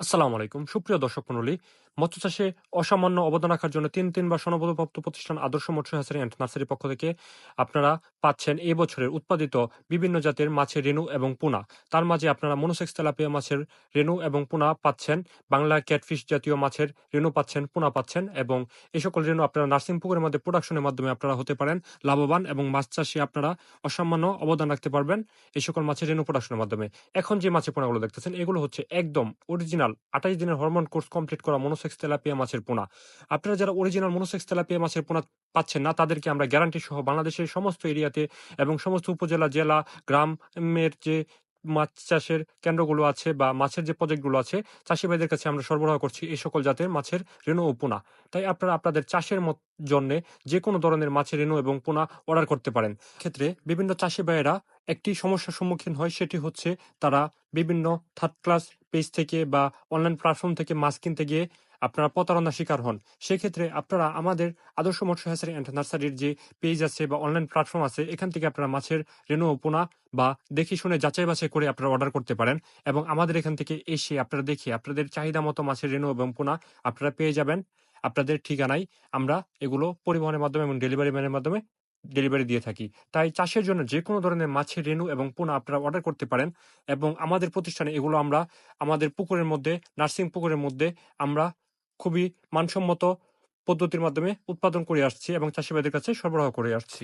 আসসালামু আলাইকুম। সুপ্রিয় দর্শক মণ্ডলী, মৎস্য চাষে অসামান্য অবদান রাখার জন্য ৩বার সনদপ্রাপ্ত প্রতিষ্ঠান আদর্শ মৎস্য হ্যাচারি অ্যান্ড নার্সারির পক্ষ থেকে আপনারা পাচ্ছেন এ বছরের উৎপাদিত বিভিন্ন জাতের মাছের রেণু এবং পোনা। তার মাঝে আপনারা মনোসেক্স তেলাপিয়া মাছের রেণু এবং পোনা পাচ্ছেন, বাংলা ক্যাটফিশ জাতীয় মাছের রেণু পাচ্ছেন, পোনা পাচ্ছেন এবং এই সকল রেণু আপনারা নার্সিং পুকুরের মধ্যে প্রোডাকশনের মাধ্যমে আপনারা হতে পারেন লাভবান এবং মাছ চাষে আপনারা অসামান্য অবদান রাখতে পারবেন এই সকল মাছের রেণু প্রোডাকশনের মাধ্যমে। এখন যে মাছের পোনাগুলো দেখতেছেন এগুলো হচ্ছে একদম অরিজিনাল ২৮ দিনের হরমোন কোর্স কমপ্লিট করা মনোসেক্স তেলাপিয়া মাছের পোনা। আপনারা যারা অরিজিনাল মনোসেক্স তেলাপিয়া মাছের পোনা পাচ্ছেন না তাদেরকে আমরা গ্যারান্টি সহ বাংলাদেশের সমস্ত এরিয়াতে এবং সমস্ত উপজেলা, জেলা, গ্রামের যে মাছ চাষের কেন্দ্রগুলো আছে বা মাছের যে প্রজেক্টগুলো আছে, চাষী ভাইদের কাছে আমরা সরবরাহ করছি এই সকল জাতের মাছের রেণু ও পোনা। তাই আপনারা আপনাদের চাষের জন্যে যেকোনো ধরনের মাছের রেণু এবং পোনা অর্ডার করতে পারেন। ক্ষেত্রে বিভিন্ন চাষী ভাইয়েরা একটি সমস্যার সম্মুখীন হয়, সেটি হচ্ছে তারা বিভিন্ন থার্ড ক্লাস পেজ থেকে বা অনলাইন প্ল্যাটফর্ম থেকে মাছ কিনতে গিয়ে আপনারা প্রতারণার শিকার হন। সেক্ষেত্রে আপনারা আমাদের আদর্শ মৎস্য হ্যাচারি অ্যান্ড নার্সারির যে পেজ আছে বা অনলাইন প্ল্যাটফর্ম আছে, এখান থেকে আপনারা মাছের রেণু ও পোনা বা দেখে শুনে যাচাই বাছাই করে আপনারা অর্ডার করতে পারেন এবং আমাদের এখান থেকে এসে আপনারা দেখে আপনাদের চাহিদা মতো মাছের রেণু এবং পোনা আপনারা পেয়ে যাবেন আপনাদের ঠিকানায়। আমরা এগুলো পরিবহনের মাধ্যমে এবং ডেলিভারি ম্যানের মাধ্যমে ডেলিভারি দিয়ে থাকি। তাই চাষের জন্য যেকোনো ধরনের মাছের রেণু এবং পোনা আপনারা অর্ডার করতে পারেন এবং আমাদের প্রতিষ্ঠানে এগুলো আমরা আমাদের পুকুরের মধ্যে, নার্সিং পুকুরের মধ্যে আমরা খুবই মানসম্মত পদ্ধতির মাধ্যমে উৎপাদন করে আসছি এবং চাষী ভাইদের কাছে সরবরাহ করে আসছি।